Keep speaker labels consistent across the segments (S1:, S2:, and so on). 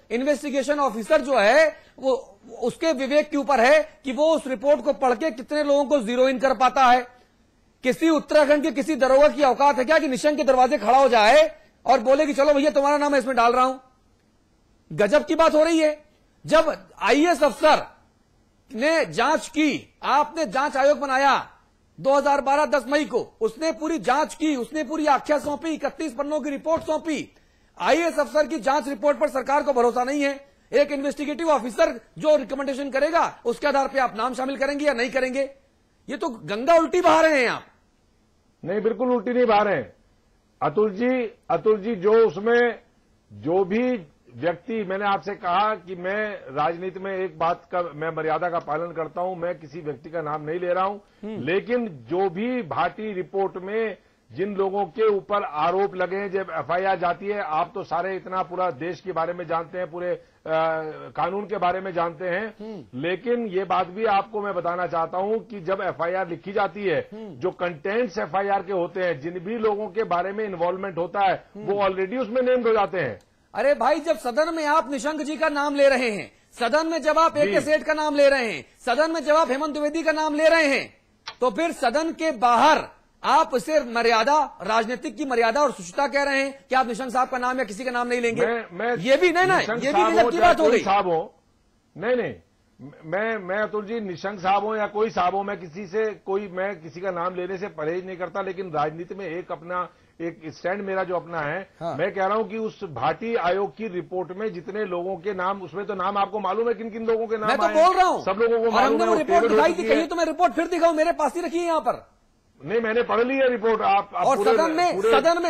S1: Investigation officer जो है वो उसके विवेक के ऊपर है कि वो उस रिपोर्ट को पढ़ के कितने लोगों को जीरो इन कर पाता है। किसी उत्तराखंड के किसी दरोगा की औकात है क्या कि निशंक के दरवाजे खड़ा हो जाए और बोले कि चलो भैया तुम्हारा नाम मैं इसमें डाल रहा हूं? गजब की बात हो रही है। जब आईएएस अफसर ने जांच की, आपने जांच आयोग बनाया 2012 10 मई को, उसने पूरी जांच की, उसने पूरी आख्या सौंपी, 31 पन्नों की रिपोर्ट सौंपी। आईएएस अफसर की जांच रिपोर्ट पर सरकार को भरोसा नहीं है। एक इन्वेस्टिगेटिव ऑफिसर जो रिकमेंडेशन करेगा उसके आधार पर आप नाम शामिल करेंगे या नहीं करेंगे? ये तो गंगा उल्टी बहा रहे हैं आप।
S2: नहीं, बिल्कुल उल्टी नहीं बहा रहे हैं अतुल जी। जो उसमें जो भी व्यक्ति, मैंने आपसे कहा कि मैं राजनीति में एक बात का मैं मर्यादा का पालन करता हूं, मैं किसी व्यक्ति का नाम नहीं ले रहा हूं, लेकिन जो भी भाटी रिपोर्ट में जिन लोगों के ऊपर आरोप लगे हैं, जब एफआईआर जाती है, आप तो सारे इतना पूरा देश के बारे में जानते हैं, पूरे कानून के बारे में जानते हैं, लेकिन ये बात भी आपको मैं बताना चाहता हूं कि जब एफआईआर लिखी जाती है, जो कंटेंट्स एफआईआर के होते हैं, जिन भी लोगों के बारे में इन्वॉल्वमेंट होता है, वो ऑलरेडी उसमें नेम्ड हो जाते हैं।
S1: अरे भाई, जब सदन में आप निशंक जी का नाम ले रहे हैं, सदन में जब आप AK सेठ का नाम ले रहे हैं, सदन में जब आप हेमंत द्विवेदी का नाम ले रहे हैं, तो फिर सदन के बाहर आप इसे मर्यादा, राजनीतिक की मर्यादा और शुचिता कह रहे हैं कि आप निशंक साहब का नाम या किसी का नाम नहीं लेंगे। ये भी नहीं ना, ये भी गजब की बात हो गई।
S2: साहब हो, नहीं, मैं अतुल जी, निशंक साहब हो या कोई साहब हो, मैं किसी का नाम लेने से परहेज नहीं करता, लेकिन राजनीति में एक स्टैंड मेरा जो अपना है, हाँ। मैं कह रहा हूं कि उस भाटी आयोग की रिपोर्ट में जितने लोगों के नाम, उसमें तो नाम आपको मालूम है किन किन लोगों के नाम
S1: मैं तो बोल रहा हूं,
S2: सब लोगों को मालूम है।
S1: रिपोर्ट दिखाई थी, कहीं तो मैं रिपोर्ट फिर दिखाऊं, मेरे पास ही रखी है यहाँ पर।
S2: नहीं, मैंने पढ़ ली है रिपोर्ट। आप
S1: और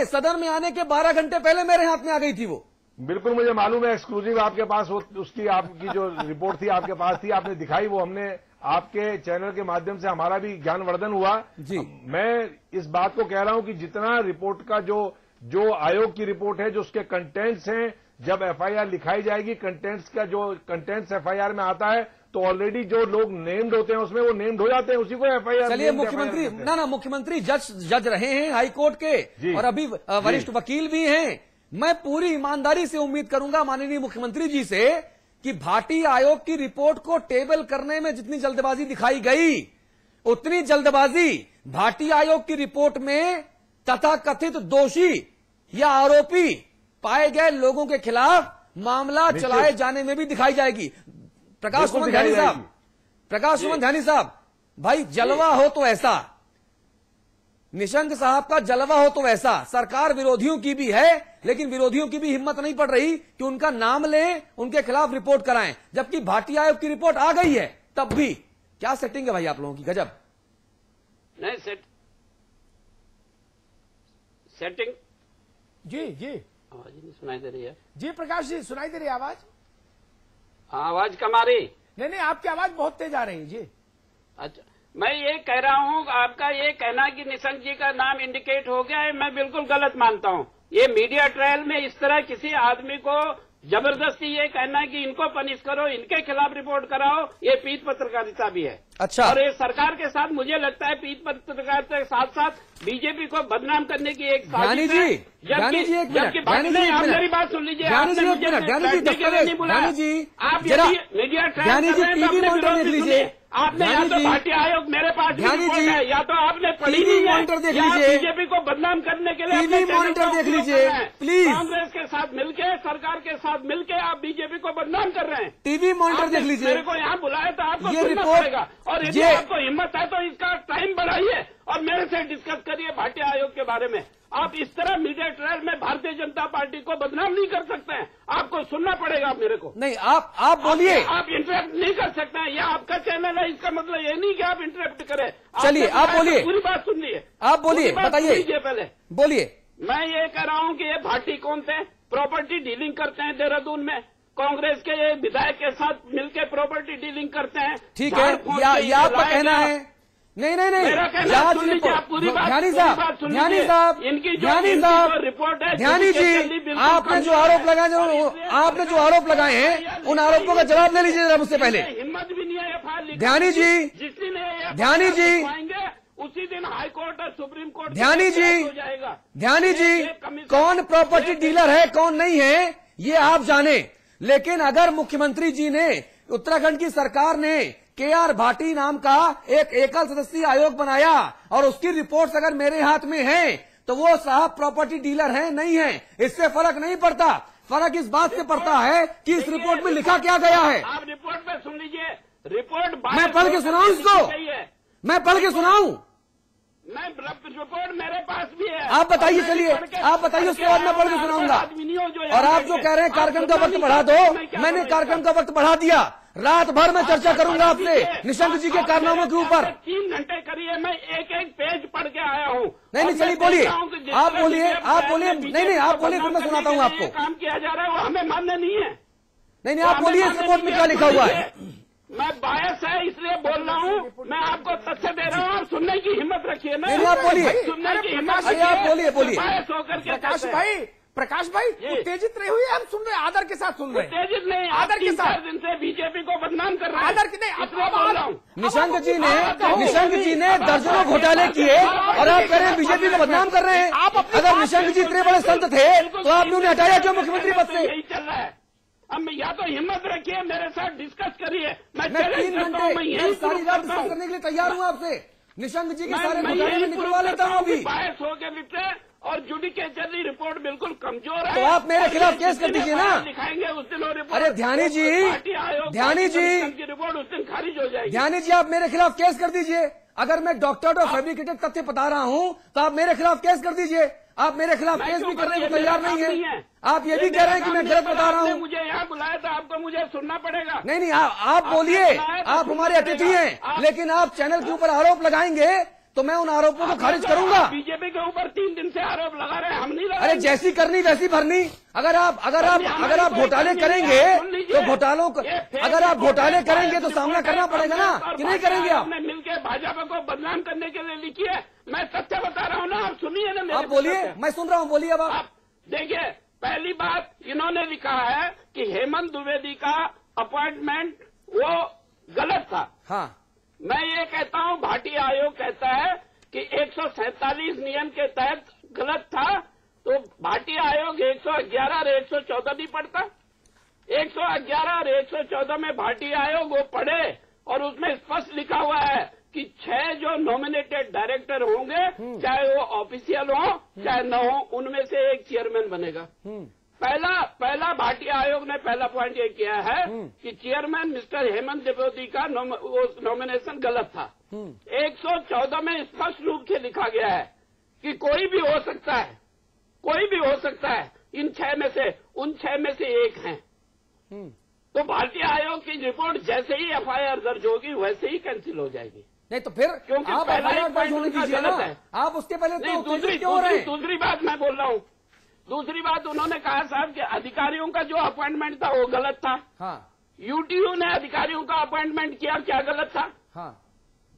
S1: सदन में आने के 12 घंटे पहले मेरे हाथ में आ गई थी वो।
S2: बिल्कुल मुझे मालूम है, एक्सक्लूसिव आपके पास उसकी आपकी जो रिपोर्ट थी आपके पास थी, आपने दिखाई, वो हमने आपके चैनल के माध्यम से हमारा भी ज्ञानवर्धन हुआ जी। मैं इस बात को कह रहा हूं कि जितना रिपोर्ट का जो आयोग की रिपोर्ट है, जो उसके कंटेंट्स हैं, जब एफआईआर लिखाई जाएगी, कंटेंट्स का जो कंटेंट्स एफआईआर में आता है, तो ऑलरेडी जो लोग नेम्ड होते हैं उसमें वो नेम्ड हो जाते हैं, उसी को एफआईआर।
S1: चलिए, मुख्यमंत्री मुख्यमंत्री जज रहे हैं हाई कोर्ट के और अभी वरिष्ठ वकील भी हैं। मैं पूरी ईमानदारी से उम्मीद करूंगा माननीय मुख्यमंत्री जी से कि भाटी आयोग की रिपोर्ट को टेबल करने में जितनी जल्दबाजी दिखाई गई, उतनी जल्दबाजी भाटी आयोग की रिपोर्ट में तथाकथित दोषी या आरोपी पाए गए लोगों के खिलाफ मामला चलाए जाने में भी दिखाई जाएगी। प्रकाश सुमन ध्यानी साहब, भाई जलवा हो तो ऐसा, निशंक साहब का जलवा हो तो ऐसा। सरकार विरोधियों की भी है, लेकिन विरोधियों की भी हिम्मत नहीं पड़ रही कि उनका नाम लें, उनके खिलाफ रिपोर्ट कराएं, जबकि भाटी आयोग की रिपोर्ट आ गई है तब भी। क्या सेटिंग है भाई आप लोगों की, गजब।
S3: नहीं सेटिंग
S4: जी
S3: आवाज नहीं सुनाई दे रही है
S4: जी। प्रकाश जी, सुनाई दे रही है
S3: आवाज कम आ रही?
S4: नहीं, आपकी आवाज बहुत तेज आ रही है जी।
S3: अच्छा, मैं ये कह रहा हूँ, आपका ये कहना कि निशंक जी का नाम इंडिकेट हो गया है, मैं बिल्कुल गलत मानता हूँ। ये मीडिया ट्रायल में इस तरह किसी आदमी को जबरदस्ती ये कहना है कि इनको पनिश करो, इनके खिलाफ रिपोर्ट कराओ, ये पीठ पत्रकारिता भी है।
S1: अच्छा,
S3: और ये सरकार के साथ मुझे लगता है पीठ पत्रकारिता के साथ साथ बीजेपी को बदनाम करने की एक साजिश है। जबकि आप मेरी बात सुन लीजिए, आपने मुझे नहीं बुलाया। आप मीडिया ट्रायल कर रहे हैं तो अपने विरोध सुनिए। आपने या तो भाटी आयोग मेरे पास रिपोर्ट है, या तो आपने पढ़ी नहीं है, या बीजेपी को बदनाम करने के लिए
S1: टीवी मॉनिटर देख लीजिए प्लीज।
S3: कांग्रेस के साथ मिलके, सरकार के साथ मिलके आप बीजेपी को बदनाम कर रहे हैं।
S1: टीवी मॉनिटर देख लीजिए।
S3: मेरे को यहाँ बुलाया तो आपको सुनना पड़ेगा, और यदि आपको हिम्मत है तो इसका टाइम बढ़ाइए और मेरे से डिस्कस करिए भाटी आयोग के बारे में। आप इस तरह मीडिया ट्रायल में भारतीय जनता पार्टी को बदनाम नहीं कर सकते हैं, आपको सुनना पड़ेगा मेरे को।
S1: नहीं, आप बोलिए।
S3: आप इंटरप्ट नहीं कर सकते हैं, यह आपका चैनल है, इसका मतलब ये नहीं कि आप इंटरप्ट करें।
S1: चलिए, आप बोलिए,
S3: पूरी बात सुन लीजिए,
S1: आप बोलिए, बताइए
S3: पहले
S1: बोलिए।
S3: मैं ये कह रहा हूँ कि ये भाटी कौन थे? प्रॉपर्टी डीलिंग करते हैं देहरादून में, कांग्रेस के ये विधायक के साथ मिलकर प्रॉपर्टी डीलिंग करते हैं।
S1: ठीक है, ये आपका कहना है। नहीं, ध्यानी साहब,
S3: रिपोर्ट है,
S1: ध्यानी जी, आपने जो आरोप लगाए हैं उन आरोपों का जवाब ले लीजिए जरा मुझसे पहले।
S3: हिम्मत भी नहीं है एफआईआर
S1: ध्यानी जी,
S3: जिस दिन
S1: ध्यानी जी,
S3: उसी दिन हाई कोर्ट और सुप्रीम कोर्ट
S1: ध्यानी जी, कौन प्रॉपर्टी डीलर है कौन नहीं है ये आप जाने। लेकिन अगर मुख्यमंत्री जी ने, उत्तराखंड की सरकार ने KR भाटी नाम का एक एकल सदस्यीय आयोग बनाया और उसकी रिपोर्ट्स अगर मेरे हाथ में है तो वो साहब प्रॉपर्टी डीलर हैं नहीं है, इससे फर्क नहीं पड़ता। फर्क इस बात से पड़ता है कि इस रिपोर्ट में लिखा क्या गया है।
S3: आप रिपोर्ट में सुन लीजिए, रिपोर्ट
S1: मैं पढ़ के सुनाऊं इसको, मैं पढ़ के सुनाऊं,
S3: मैं रिपोर्ट मेरे पास भी है।
S1: आप बताइए, चलिए आप बताइए, उसके बाद मैं पढ़ के सुनाऊंगा। और आप जो कह रहे हैं कार्यक्रम का वक्त बढ़ा दो, मैंने कार्यक्रम का वक्त बढ़ा दिया। रात भर मैं चर्चा करूंगा आपसे निशंक जी के कारनामों के ऊपर।
S3: 3 घंटे करिए, मैं एक एक पेज पढ़ के आया हूँ।
S1: नहीं, चलिए बोलिए, आप बोलिए, आप बोलिए, नहीं आप बोलिए, फिर मैं सुनाता हूँ आपको।
S3: काम किया जा रहा है वो हमें मान्य नहीं है।
S1: नहीं आप बोलिए, इस रिपोर्ट में क्या लिखा हुआ है।
S3: मैं बायस है इसलिए बोल रहा हूँ, मैं आपको तथ्य दे रहा हूँ, सुनने की हिम्मत रखिए ना।
S1: नहीं आप बोलिए,
S3: सुनने की हिम्मत,
S1: आप बोलिए।
S3: बायस होकर के
S4: प्रकाश भाई उत्तेजित नहीं हुई, हम सुन रहे हैं, आदर के साथ सुन रहे हैं।
S3: उत्तेजित नहीं,
S4: आदर के साथ
S3: दिन से बीजेपी को बदनाम कर रहे हैं।
S4: आदर की नहीं,
S3: इसलिए बोल रहा हूँ।
S1: निशंक जी ने दर्जनों घोटाले किए और आप कह रहे हैं बीजेपी को बदनाम कर रहे हैं। अगर निशंक जी इतने बड़े संत थे तो आपने उन्हें हटाया क्यों मुख्यमंत्री पद से।
S3: यही चल रहा है। अब या तो हिम्मत रखिए, मेरे साथ डिस्कस करिए। मैं
S1: 3 घंटे सारी रात डिस्कस करने के लिए तैयार हूँ आपसे। निशंक जी के सारे घोटाले में निकलवा लेता हूँ अभी।
S3: बायस होकर निपटे और जुडिशियरी रिपोर्ट बिल्कुल कमजोर है।
S1: तो आप मेरे खिलाफ केस कर दीजिए ना।
S3: दिखाएंगे उस दिन रिपोर्ट।
S1: अरे ध्यानी जी
S3: की रिपोर्ट उस दिन खारिज हो जाएगी।
S1: ध्यानी जी, आप मेरे खिलाफ केस कर दीजिए। अगर मैं डॉक्टर और फैब्रिकेटेड तथ्य बता रहा हूँ तो आप मेरे खिलाफ केस कर दीजिए। आप मेरे खिलाफ केस भी करने को तैयार नहीं है। आप ये भी कह रहे हैं कि मैं गलत बता रहा हूँ।
S3: मुझे यहाँ बुलाया था, आपको मुझे सुनना पड़ेगा।
S1: नहीं आप बोलिए, आप हमारे अतिथि हैं, लेकिन आप चैनल के ऊपर आरोप लगाएंगे तो मैं उन आरोपों को खारिज करूंगा।
S3: बीजेपी के ऊपर 3 दिन से आरोप लगा रहे हैं, हम नहीं लगा।
S1: अरे जैसी करनी वैसी भरनी। अगर आप घोटाले करेंगे तो घोटालों को, अगर आप घोटाले करेंगे तो सामना करना पड़ेगा ना, कि नहीं करेंगे आप।
S3: मिलकर भाजपा को बदनाम करने के लिए लिखी है, मैं तथ्य बता रहा हूँ ना, आप सुनिए ना।
S1: आप बोलिए, मैं सुन रहा हूँ, बोलिए अब आप।
S3: देखिए, पहली बात इन्होंने लिखा है कि हेमंत द्विवेदी का अपॉइंटमेंट वो गलत था।
S1: हाँ,
S3: मैं ये कहता हूँ, भाटी आयोग कहता है कि 147 नियम के तहत गलत था, तो भाटी आयोग 111 और 114 नहीं पढ़ता। 111 और 114 में भाटी आयोग वो पढ़े और उसमें स्पष्ट लिखा हुआ है कि 6 जो नॉमिनेटेड डायरेक्टर होंगे, चाहे वो ऑफिशियल हो चाहे न हो, उनमें से एक चेयरमैन बनेगा। पहला भाटी आयोग ने पहला पॉइंट ये किया है कि चेयरमैन मिस्टर हेमंत द्विवेदी का नॉमिनेशन गलत था। 114 में स्पष्ट रूप से लिखा गया है कि कोई भी हो सकता है, कोई भी हो सकता है इन 6 में से, उन 6 में से एक हैं। तो भारतीय आयोग की रिपोर्ट जैसे ही FIR दर्ज होगी वैसे ही कैंसिल हो जाएगी।
S1: नहीं तो फिर
S3: क्योंकि
S1: आप FIR दर्ज होने दीजिए ना, आप उसके पहले तो
S3: दूसरी बात मैं बोल रहा हूँ। दूसरी बात उन्होंने कहा साहब कि अधिकारियों का जो अपॉइंटमेंट था वो गलत था।
S1: हाँ।
S3: UTU ने अधिकारियों का अपॉइंटमेंट किया, क्या गलत था?
S1: हाँ।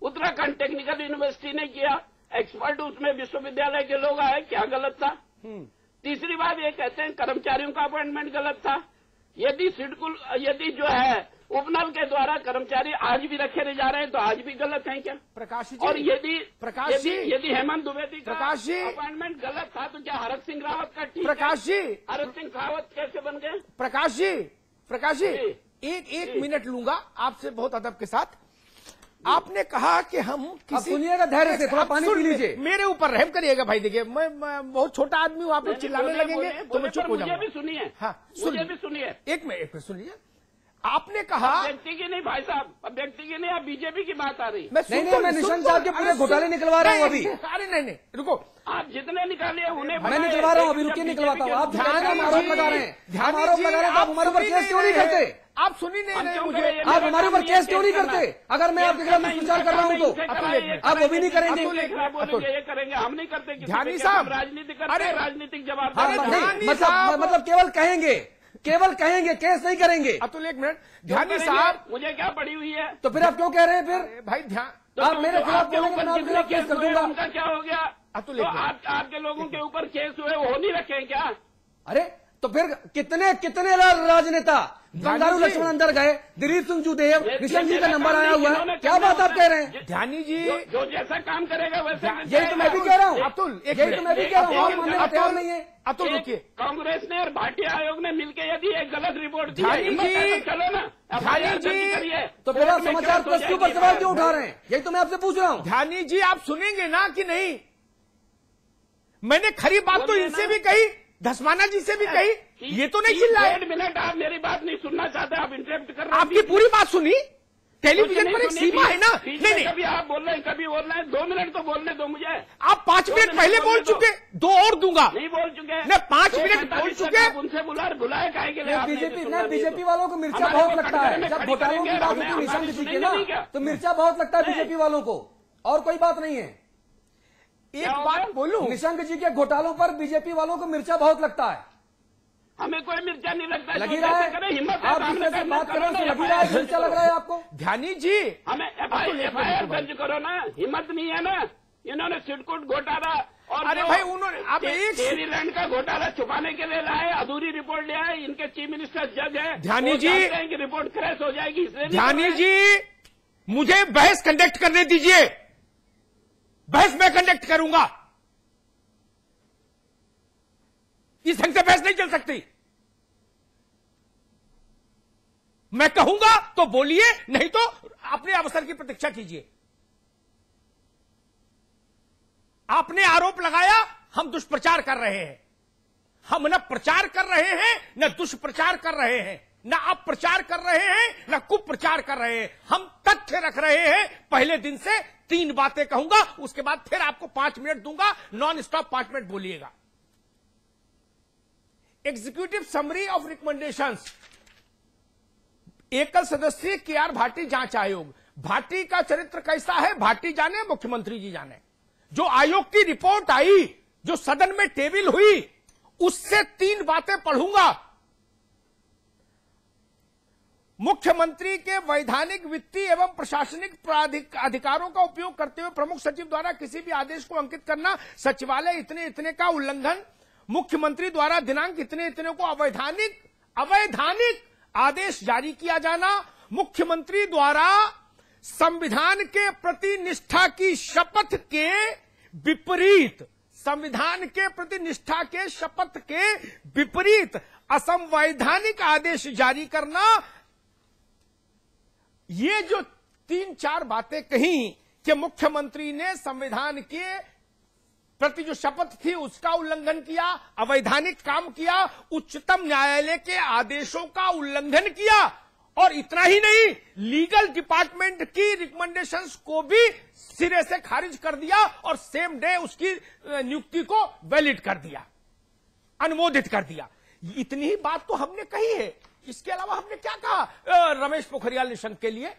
S3: उत्तराखंड टेक्निकल यूनिवर्सिटी ने किया, एक्सपर्ट उसमें विश्वविद्यालय के लोग आए, क्या गलत था? तीसरी बात ये कहते हैं कर्मचारियों का अपॉइंटमेंट गलत था। यदि जो है उपनल के द्वारा कर्मचारी आज भी रखे नहीं जा रहे हैं तो आज भी गलत है क्या?
S4: प्रकाश जी,
S3: और यदि हेमंत द्विवेदी का अपॉइंटमेंट गलत था तो क्या हरक सिंह रावत का ठीक?
S4: प्रकाश जी,
S3: हरक सिंह रावत कैसे बन गए?
S4: प्रकाश जी एक मिनट लूंगा आपसे बहुत अदब के साथ। आपने कहा कि हम किसी,
S1: सुनिएगा धैर्य से, थोड़ा पानी पी लीजिए।
S4: मेरे ऊपर रहम करिएगा भाई। देखिए मैं बहुत छोटा आदमी हूँ, आप लोग चिल्लाने लगेंगे तो मैं चुप हो जाऊंगा।
S3: मुझे भी सुनिए।
S4: हाँ,
S3: मुझे भी सुनिए।
S4: एक मिनट सुनिए। आपने कहा
S3: व्यक्ति की नहीं भाई साहब, व्यक्ति की नहीं, आप बीजेपी की बात आ रही।
S1: नहीं, मैं निशंक साहब के पूरे घोटाले निकलवा रहा हूँ अभी।
S4: अरे नहीं, रुको,
S3: आप जितने निकालिए उन्हें
S1: मैं निकलवा रहा हूँ अभी, रुकिए निकलवाता हूँ। आप आरोप लगा रहे हैं, आप आरोप लगा रहे हैं, आप हमारे ऊपर केस क्यों नहीं करते?
S4: आप सुनी नहीं रहे मुझे,
S1: आप हमारे ऊपर केस क्यों नहीं करते? अगर मैं आपके खिलाफ विचार कर रहा हूँ तो आप वो भी नहीं करेंगे।
S3: ये करेंगे, हम नहीं करते।
S4: ध्यानी साहब
S3: राजनीति करते, राजनीतिक जवाब
S1: मतलब केवल कहेंगे, केस नहीं करेंगे।
S4: अतुल एक मिनट, ध्यानी साहब
S3: मुझे क्या पड़ी हुई है?
S1: तो फिर आप क्यों कह रहे हैं? फिर
S4: भाई ध्यान,
S1: आप मेरे खिलाफ बोलेंगे, मैं आपके खिलाफ केस कर दूंगा।
S3: उनका क्या हो गया?
S4: अतुल
S3: आपके लोगों के ऊपर केस हुए, वो नहीं रखे क्या?
S1: अरे तो फिर कितने राजनेता बंगारू लक्ष्मण अंदर गए, दिलीप सिंह जूदेव, निशंक जी का नंबर आया हुआ है। क्या बात आप कह रहे हैं?
S4: ध्यानी जी
S3: जो जैसा काम करेगा वैसे
S1: यही तो मैं भी कह रहा हूँ
S4: अतुल,
S1: यही तो मैं भी कह रहा हूँ, आप मानने को तैयार नहीं है।
S4: अतुल रुकिए,
S3: कांग्रेस ने और भारतीय आयोग ने मिलकर यदि एक गलत रिपोर्ट दी
S4: ध्यानी जी,
S3: चलो ना
S4: ध्यानी जी,
S3: करिए
S1: तो फिर आप समाचार प्लस के ऊपर सवाल क्यों उठा रहे हैं? यही तो मैं आपसे पूछ रहा हूँ।
S4: ध्यानी जी आप सुनेंगे ना कि नहीं? मैंने खरी बात तो इनसे भी कही, धस्माना जी से भी कही, ये तो नहीं चिल्लाए।
S3: 1.5 मिनट आप मेरी बात नहीं सुनना चाहते, आप इंटरप्ट कर रहे हैं।
S4: आपकी पूरी बात सुनी, टेलीविजन पर एक सीमा है ना। नहीं,
S3: कभी आप बोल रहे हैं, कभी बोल रहे हैं, 2 मिनट तो बोलने दो मुझे।
S4: आप 5 मिनट पहले बोल चुके, 2 और दूंगा।
S3: नहीं बोल चुके,
S4: नहीं 5 मिनट बोल चुके।
S3: उनसे बुलाए काहे के लिए?
S1: बीजेपी वालों को मिर्चा बहुत लगता है, जब घोटालों की बात होती है निशंक जी की ना, तो मिर्चा बहुत लगता है बीजेपी वालों को, और कोई बात नहीं है।
S4: एक बात बोलूं,
S1: निशंक जी के घोटालों पर बीजेपी वालों को मिर्चा बहुत लगता है।
S3: हमें कोई मिर्चा नहीं लगता,
S1: लगी रहा है,
S3: हिम्मत
S1: आप दूसरे से बात करें तो लगी रहा है, मिर्चा लग रहा है आपको।
S4: ध्यानी जी
S3: हमें एफआईआर दर्ज करो ना, हिम्मत नहीं है ना। इन्होंने सिडकुट घोटाला और
S4: अरे भाई उन्होंने आप एक
S3: टेरीलैंड का घोटाला छुपाने के लिए लाए, अधूरी रिपोर्ट ले आए। इनके चीफ मिनिस्टर जज है,
S4: ध्यानी जी,
S3: कि रिपोर्ट क्रैश हो जाएगी, इसलिए
S4: ध्यानी जी मुझे बहस कंडक्ट करने दीजिए, बहस मैं कंडक्ट करूंगा। इस ढंग से बहस नहीं चल सकती। मैं कहूंगा तो बोलिए, नहीं तो अपने अवसर की प्रतीक्षा कीजिए। आपने आरोप लगाया हम दुष्प्रचार कर रहे हैं। हम न प्रचार कर रहे हैं न दुष्प्रचार कर रहे हैं, न अपप्रचार कर रहे हैं न कुप्रचार कर रहे हैं। हम तथ्य रख रहे हैं। पहले दिन से 3 बातें कहूंगा, उसके बाद फिर आपको 5 मिनट दूंगा, नॉन स्टॉप 5 मिनट बोलिएगा। एग्जीक्यूटिव समरी ऑफ रिकमेंडेशंस, एकल सदस्यीय केआर भाटी जांच आयोग। भाटी का चरित्र कैसा है भाटी जाने, मुख्यमंत्री जी जाने। जो आयोग की रिपोर्ट आई, जो सदन में टेबल हुई, उससे 3 बातें पढ़ूंगा। मुख्यमंत्री के वैधानिक, वित्तीय एवं प्रशासनिक अधिकारों का उपयोग करते हुए प्रमुख सचिव द्वारा किसी भी आदेश को अंकित करना, सचिवालय इतने इतने का उल्लंघन, मुख्यमंत्री द्वारा दिनांक इतने इतने को अवैधानिक आदेश जारी किया जाना, मुख्यमंत्री द्वारा संविधान के प्रति निष्ठा की शपथ के विपरीत, संविधान के प्रति निष्ठा के शपथ के विपरीत असंवैधानिक आदेश जारी करना। ये जो 3-4 बातें कही कि मुख्यमंत्री ने संविधान के प्रति जो शपथ थी उसका उल्लंघन किया, अवैधानिक काम किया, उच्चतम न्यायालय के आदेशों का उल्लंघन किया, और इतना ही नहीं, लीगल डिपार्टमेंट की रिकमेंडेशंस को भी सिरे से खारिज कर दिया और सेम डे उसकी नियुक्ति को वैलिड कर दिया, अनुमोदित कर दिया। इतनी ही बात तो हमने कही है। इसके अलावा हमने क्या कहा रमेश पोखरियाल निशंक के लिए?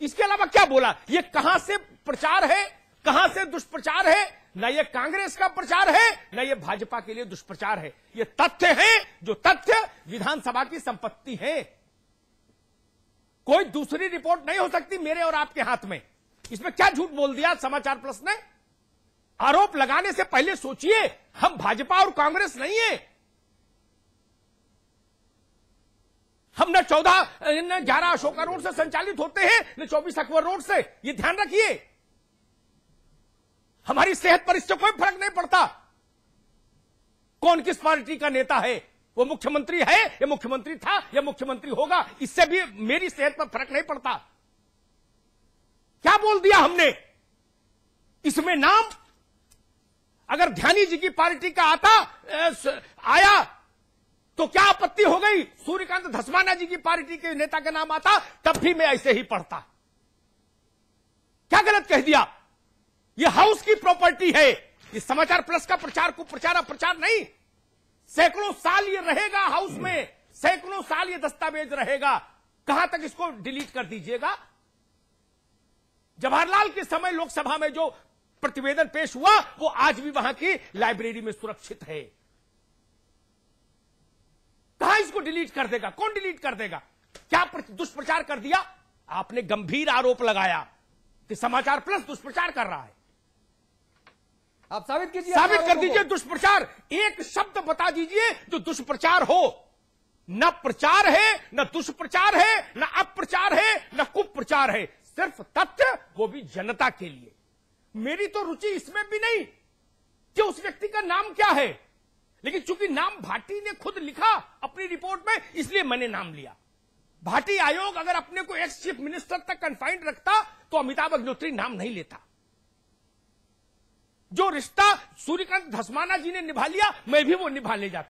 S4: इसके अलावा क्या बोला? ये कहां से प्रचार है, कहां से दुष्प्रचार है? न ये कांग्रेस का प्रचार है, न ये भाजपा के लिए दुष्प्रचार है। ये तथ्य हैं, जो तथ्य विधानसभा की संपत्ति है। कोई दूसरी रिपोर्ट नहीं हो सकती मेरे और आपके हाथ में। इसमें क्या झूठ बोल दिया समाचार प्लस ने? आरोप लगाने से पहले सोचिए, हम भाजपा और कांग्रेस नहीं है। हम न 11 अशोका रोड से संचालित होते हैं, न 24 अकबर रोड से। ये ध्यान रखिए, हमारी सेहत पर इससे कोई फर्क नहीं पड़ता। कौन किस पार्टी का नेता है, वो मुख्यमंत्री है या मुख्यमंत्री था या मुख्यमंत्री होगा, इससे भी मेरी सेहत पर फर्क नहीं पड़ता। क्या बोल दिया हमने इसमें? नाम अगर ध्यानी जी की पार्टी का आया तो क्या आपत्ति हो गई? सूर्यकांत धस्माना जी की पार्टी के नेता का नाम आता तब भी मैं ऐसे ही पढ़ता। क्या गलत कह दिया? ये हाउस की प्रॉपर्टी है। ये समाचार प्लस का प्रचार को प्रचार नहीं। सैकड़ों साल ये रहेगा हाउस में, सैकड़ों साल ये दस्तावेज रहेगा। कहां तक इसको डिलीट कर दीजिएगा? जवाहरलाल के समय लोकसभा में जो प्रतिवेदन पेश हुआ वो आज भी वहां की लाइब्रेरी में सुरक्षित है। कहां इसको डिलीट कर देगा? कौन डिलीट कर देगा? क्या दुष्प्रचार कर दिया? आपने गंभीर आरोप लगाया कि समाचार प्लस दुष्प्रचार कर रहा है।
S1: आप साबित कीजिए,
S4: साबित कर दीजिए दुष्प्रचार। एक शब्द बता दीजिए जो दुष्प्रचार हो। न प्रचार है, न दुष्प्रचार है, न अप्रचार है, न कुप्रचार है, सिर्फ तथ्य, वो भी जनता के लिए। मेरी तो रुचि इसमें भी नहीं कि उस व्यक्ति का नाम क्या है, लेकिन चूंकि नाम भाटी ने खुद लिखा अपनी रिपोर्ट में, इसलिए मैंने नाम लिया। भाटी आयोग अगर अपने को एक्स चीफ मिनिस्टर तक कन्फाइंड रखता तो अमिताभ अग्निहोत्री नाम नहीं लेता। जो रिश्ता सूर्यकांत धस्माना जी ने निभा लिया, मैं भी वो निभा ले जाता।